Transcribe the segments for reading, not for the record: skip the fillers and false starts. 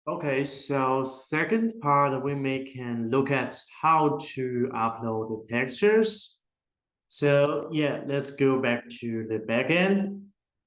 Okay, so second part we can look at how to upload the textures. So yeah, let's go back to the backend.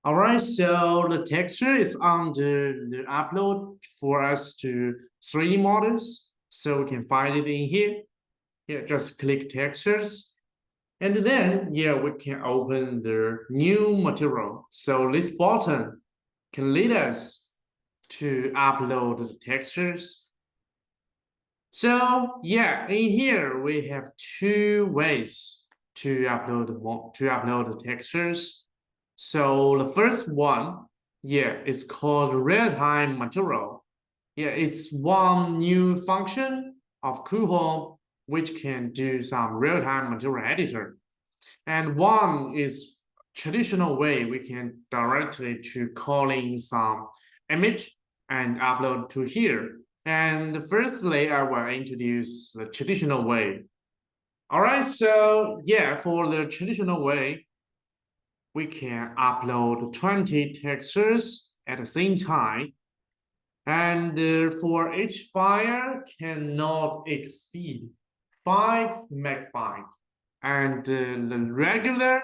All right, so the texture is on the upload for us to 3D models. So we can find it in here. Yeah, just click textures. And then, yeah, we can open the new material. So this button can lead us to upload the textures. So yeah, in here we have two ways to upload the textures. So the first one, yeah, is called real-time material. Yeah, it's one new function of Coohom which can do some real-time material editor. And one is traditional way we can directly to calling some image and upload to here. And firstly, I will introduce the traditional way. All right, so yeah, for the traditional way, we can upload 20 textures at the same time. And for each file cannot exceed 5 megabytes. And the regular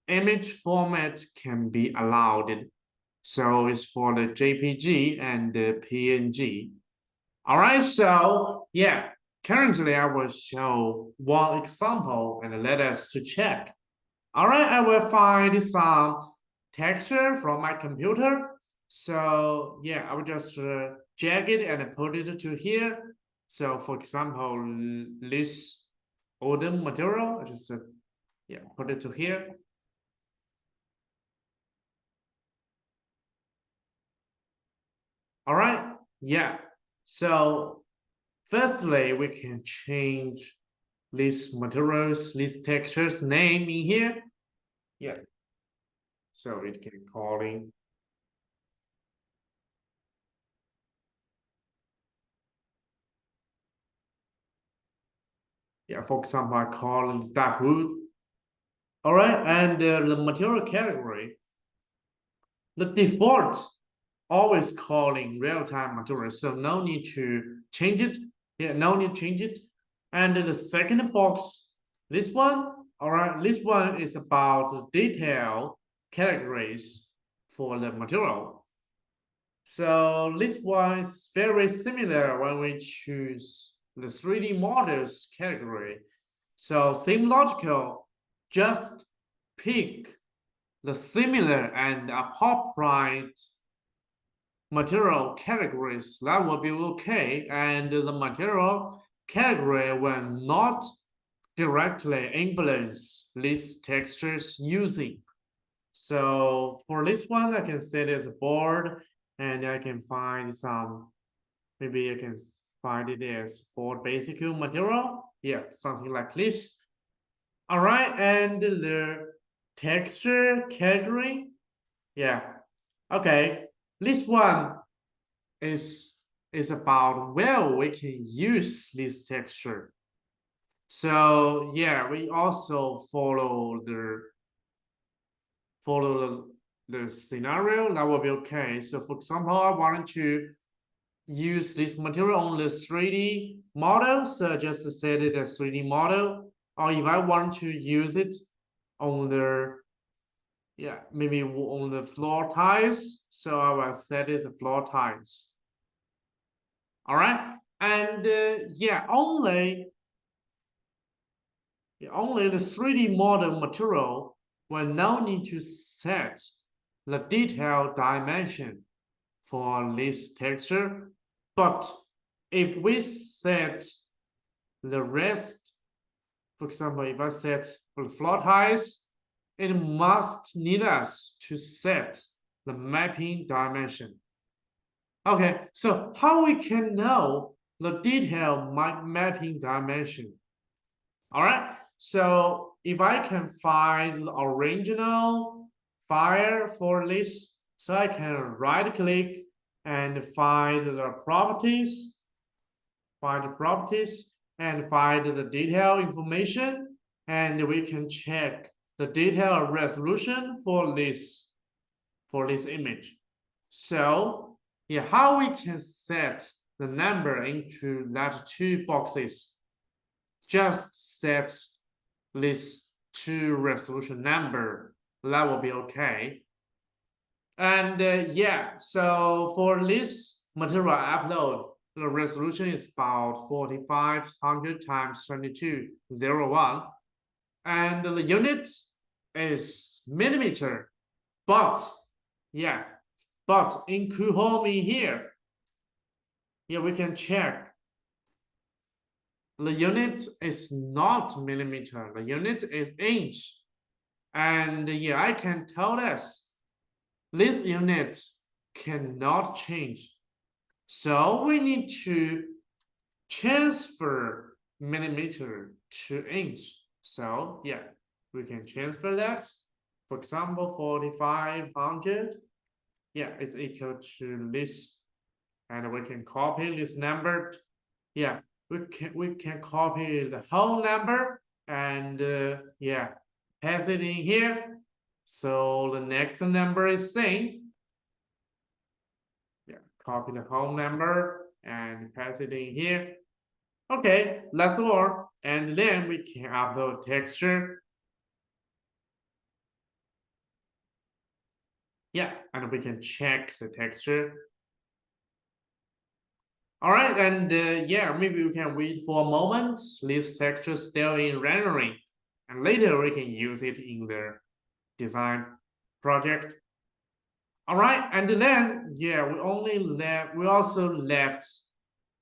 image format can be allowed. So it's for the JPG and the PNG. All right, so yeah, currently I will show one example and let us to check. All right, I will find some texture from my computer. So yeah, I will just drag it and put it to here. So for example, this older material, I just yeah, put it to here. All right, yeah. So firstly, we can change these materials, these textures name in here. Yeah. So it can calling. Yeah, for example, I call it dark wood. All right, and the material category, the default always calling real-time material, so no need to change it. Yeah, no need to change it. And the second box, this one, all right, this one is about detail categories for the material. So this one is very similar when we choose the 3D models category. So same logical, just pick the similar and appropriate material categories. That will be okay. And the material category will not directly influence these textures using. So for this one, I can set it as a board and I can find some, maybe I can find it as board basic material. Yeah, something like this. All right, and the texture category. Yeah, okay. This one is about where we can use this texture. So yeah, we also follow the scenario that will be okay. So for example, I wanted to use this material on the 3D model, so just set it as 3D model. Or if I want to use it on the, yeah, maybe on the floor tiles, so I will set it as floor tiles. All right, and yeah, only the 3D model material will now need to set the detail dimension for this texture. But if we set the rest, for example, if I set for the floor tiles, it must need us to set the mapping dimension. Okay, so how we can know the detail mapping dimension? All right, so if I can find the original file for this, so I can right click and find the properties, and find the detail information, and we can check the detail resolution for this image. So Yeah, how we can set the number into that two boxes? Just set this two resolution number. That will be okay. And yeah, so for this material upload, the resolution is about 4500 times 2201. And the unit is millimeter. But yeah, but in Coohom in here, yeah, we can check. The unit is not millimeter. The unit is inch. And yeah, I can tell this. This unit cannot change. So we need to transfer millimeter to inch. So yeah, we can transfer that. For example, 4500. Yeah, it's equal to this. And we can copy this number. Yeah, we can copy the whole number and yeah, paste it in here. So the next number is same. Yeah, copy the whole number and paste it in here. Okay, that's all. And then we can upload texture. Yeah, and we can check the texture. All right, and yeah, maybe we can wait for a moment. This texture still in rendering, and later we can use it in the design project. All right, and then yeah, we also left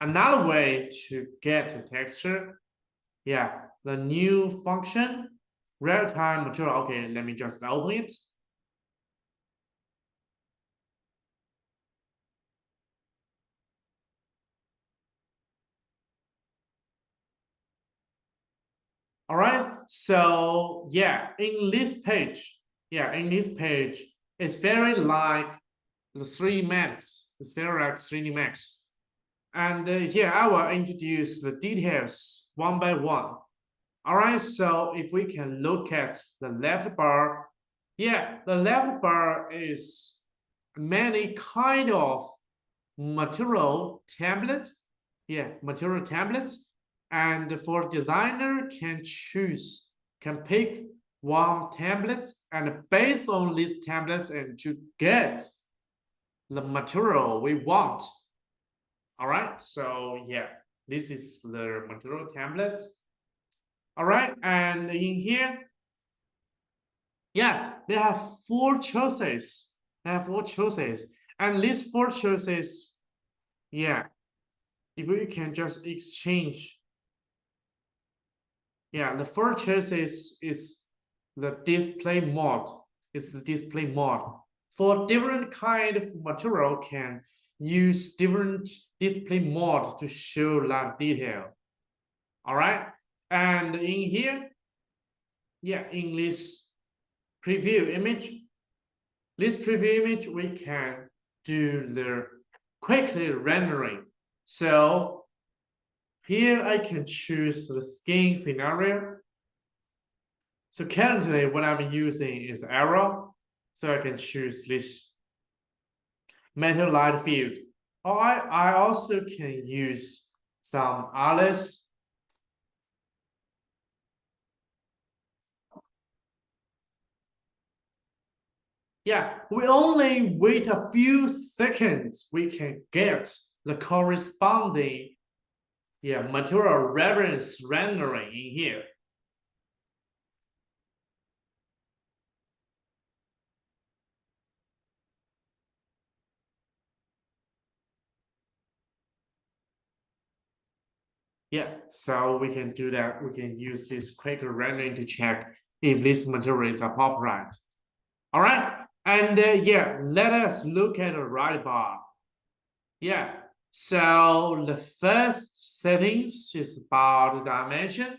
another way to get the texture. Yeah, the new function, real-time material. Okay, let me just open it. All right, so yeah, in this page, it's very like the 3D Max. It's very like 3D Max. And here I will introduce the details one by one. All right, so if we can look at the left bar, yeah, the left bar is many kind of material template. Yeah, material templates. And for designer can pick one template and based on these templates and to get the material we want. All right, so yeah, this is the material templates. All right, and in here, yeah, they have four choices. And these four choices, yeah, if we can just exchange, yeah, the first choice is the display mode. It's the display mode. For different kind of material can use different display mode to show that detail. All right, and in here, yeah, in this preview image, we can do the quickly rendering. So here I can choose the skin scenario. So currently what I'm using is arrow. So I can choose this metal light field. Or I also can use some others. Yeah, we only wait a few seconds, we can get the corresponding material reference rendering in here. Yeah, so we can do that. We can use this quick rendering to check if these materials are appropriate. All right, and yeah, let us look at the right bar. Yeah, so the first settings is about the dimension.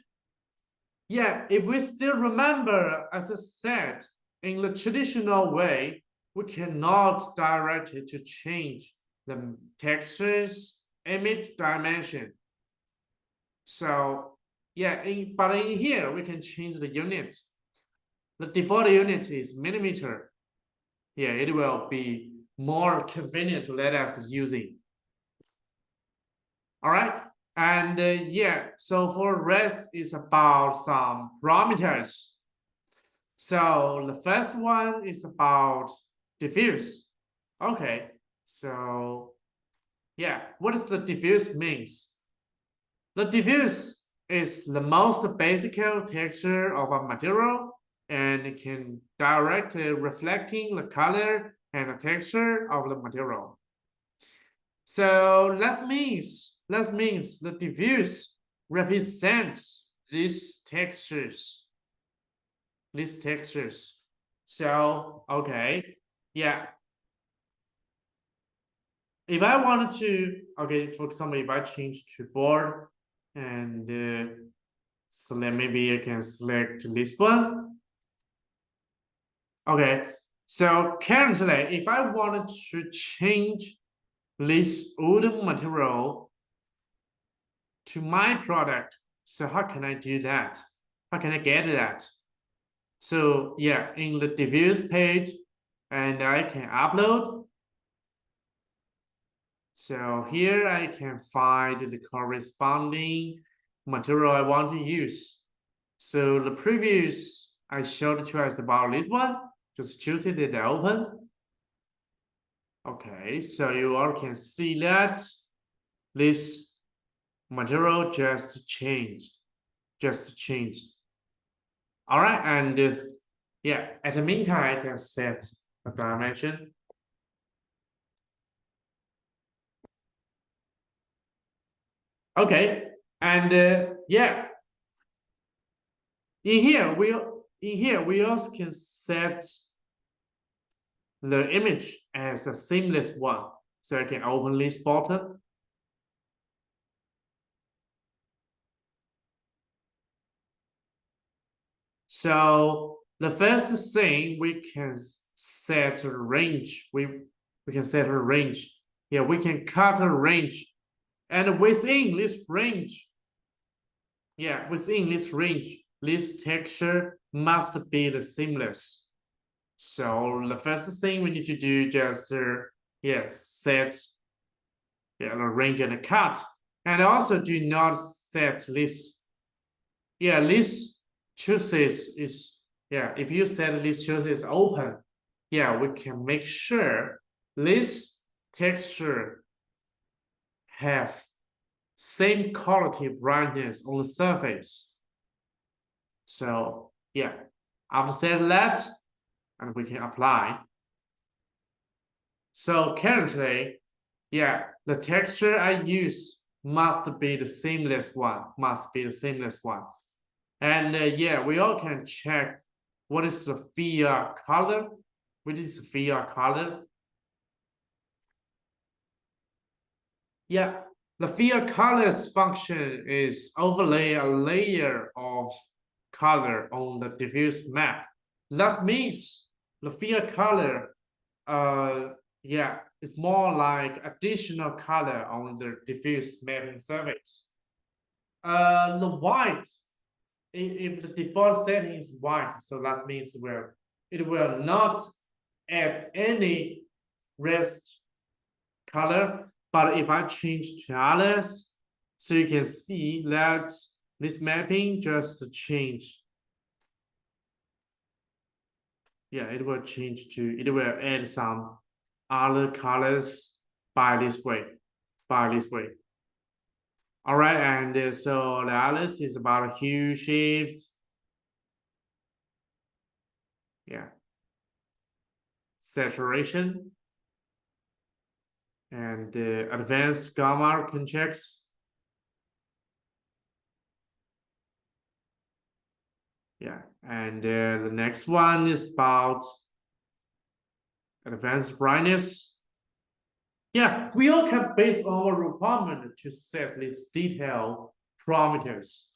Yeah, if we still remember, as I said, in the traditional way, we cannot direct it to change the textures image dimension. So yeah, but in here, we can change the unit. The default unit is millimeter. Yeah, it will be more convenient to let us using. All right. And yeah, so for rest is about some parameters. So the first one is about diffuse. Okay, so yeah, what does the diffuse means? The diffuse is the most basic texture of a material and it can directly reflecting the color and the texture of the material. So that means the diffuse represents these textures. These textures. So okay, yeah. If I wanted to, okay, for example, if I change to board and select, maybe I can select this one. Okay, so currently, if I wanted to change this wooden material to my product, so how can I do that? How can I get that? So yeah, in the diffuse page, and I can upload. So here I can find the corresponding material I want to use. So the previous I showed you is about this one. Just choose it and open. Okay, so you all can see that this material just changed. All right, and yeah, at the meantime, I can set a dimension. Okay, and yeah, in here we also can set the image as a seamless one. So I can open this button. So the first thing we can set a range. We can set a range. Yeah, we can cut a range. And within this range, this texture must be the seamless. So the first thing we need to do just set the range and cut. And also do not set this. Yeah, this chooses is if you set this chooses open, we can make sure this texture have same quality brightness on the surface. So yeah, after set that, and we can apply. So currently, the texture I use must be the seamless one. And we all can check what is the fill color. What is the fill color? Yeah, the fill colors function is overlay a layer of color on the diffuse map. That means the fill color, it's more like additional color on the diffuse mapping surface. The white, if the default setting is white, so that means it will not add any rest color. But if I change to others, so you can see that this mapping just changed. Yeah, it will add some other colors by this way. All right, and so the others is about hue shift. Yeah. Saturation. And advanced gamma conjects. Yeah, and the next one is about advanced brightness. Yeah, we all can base our requirement to set these detail parameters.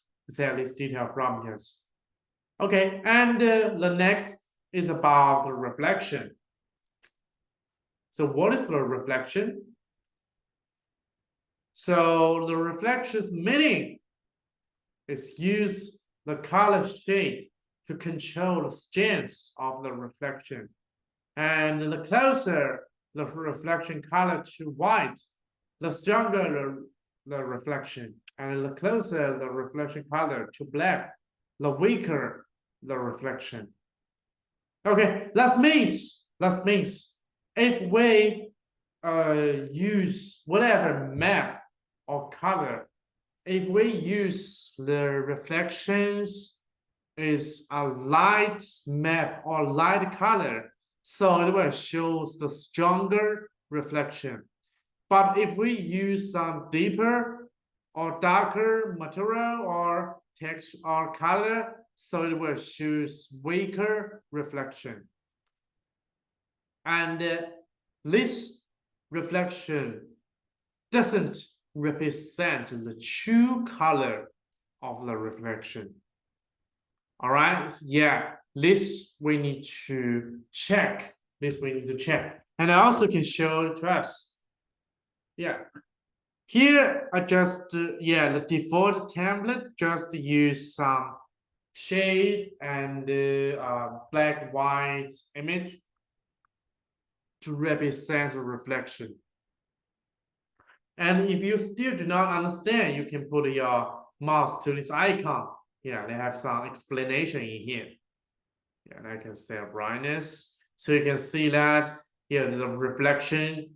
Okay, and the next is about the reflection. So what is the reflection? So the reflection's meaning is use the color shade to control the strength of the reflection. And the closer the reflection color to white, the stronger the reflection, and the closer the reflection color to black, the weaker the reflection. Okay, that means if we use whatever map or color, if we use the reflections is a light map or light color, so it will show the stronger reflection. But if we use some deeper or darker material or text or color, so it will choose weaker reflection. And this reflection doesn't represent the true color of the reflection. All right, yeah, this we need to check. And I also can show it to us. Yeah, here I just, the default template just use some shade and black white image to represent the reflection. And if you still do not understand, you can put your mouse to this icon. Yeah, they have some explanation in here. Yeah, and I can set brightness. So you can see that here the reflection,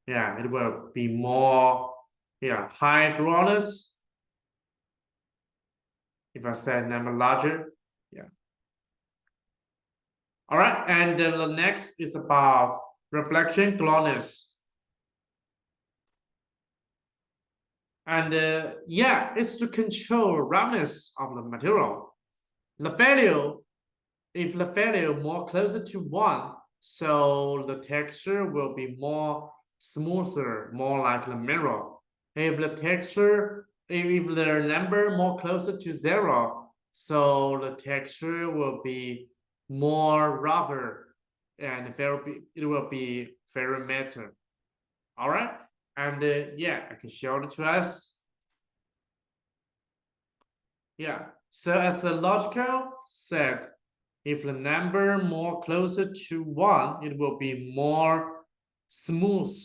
yeah, it will be more, high gloss. If I set number larger, yeah. All right, and the next is about reflection glossiness. And it's to control roughness of the material. The value, if the value more closer to 1, so the texture will be more smoother, more like the mirror. If the texture, if the number more closer to 0, so the texture will be more rougher and it will be very matter. All right. And I can show it to us. Yeah, so as a logical set, if the number more closer to 1, it will be more smooth.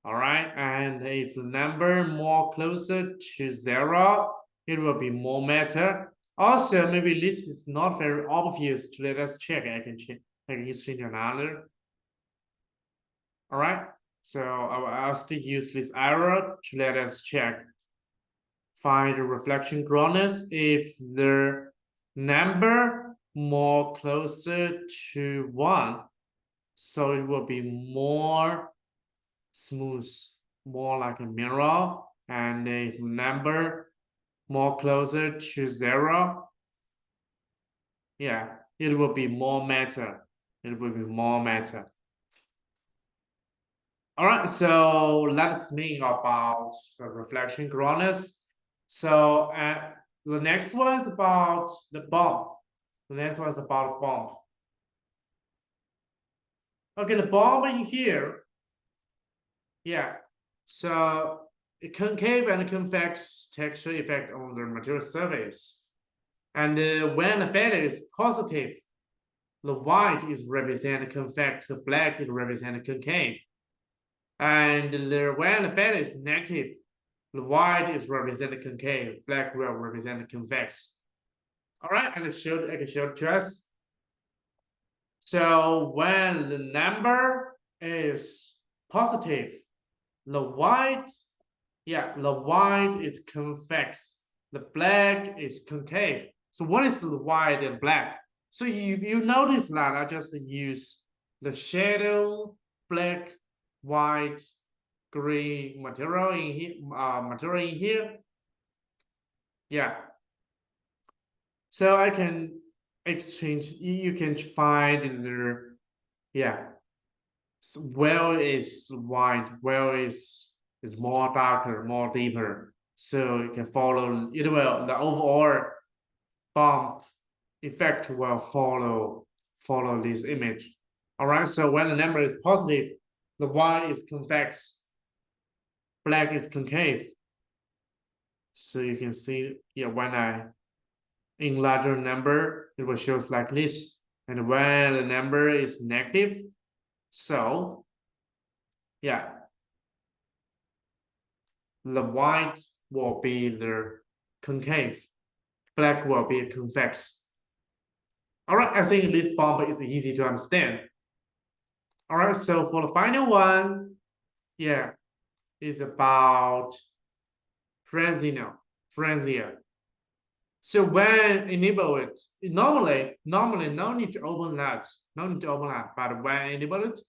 All right, and if the number more closer to 0, it will be more matter. Also, maybe this is not very obvious to let us check. I can use another. All right, so I'll still use this arrow to let us check. Find the reflection glossiness if the number more closer to 1, so it will be more smooth, more like a mirror. And if number more closer to 0, it will be more matter. All right, so let's think about the reflection glossiness. So the next one is about the bump. Okay, the bump in here. Yeah, so a concave and convex texture effect on the material surface. And when the value is positive, the white is represented convex, the black is represented concave. And when the value is negative, the white is represented concave, black will represent convex. All right, and I can show it to us. So when the number is positive, the white is convex, the black is concave. So what is the white and black? So you notice that I just use the shadow, black, white, green material in here. Yeah. So I can exchange. You can find the where is white, where is more darker, more deeper. So you can follow it will the overall bump effect will follow this image. All right. So when the number is positive, the white is convex, black is concave. So you can see, when I in larger number, it will show like this. And when the number is negative, So, yeah, the white will be the concave, black will be convex. All right, I think this bump is easy to understand. All right, so for the final one, yeah, is about Franzino, Franzia. So when enable it, normally no need to open that, but when enable it,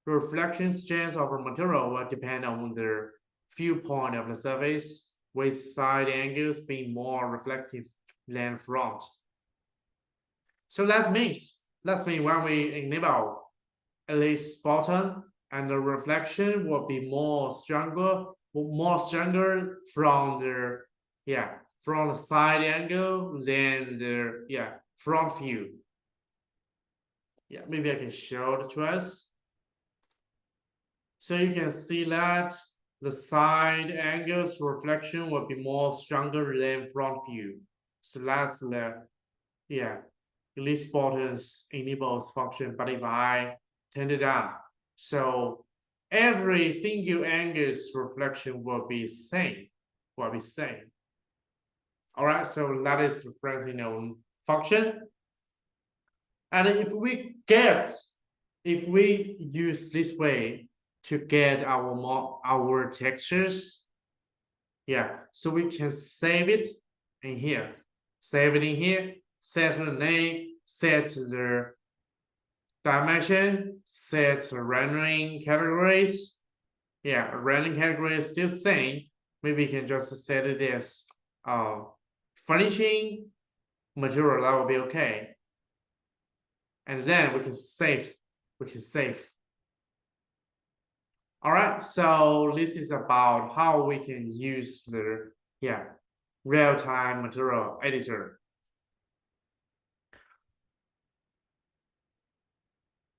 the reflection strength of the material will depend on the viewpoint of the surface, with side angles being more reflective than front. So that means when we enable at least bottom, and the reflection will be more stronger from the side angle than the front view. Yeah, maybe I can show it to us. So you can see that the side angles reflection will be more stronger than front view. So that's the least bottoms enables function. But if I turn it down, so every single angle's reflection will be same. All right, so that is the Franzino function. And if we use this way to get our textures, so we can save it in here, set the name, set the dimension, set the rendering categories. Rendering category is still same. Maybe you can just set it as furnishing material. That will be okay. And then we can save. All right, so this is about how we can use the real-time material editor.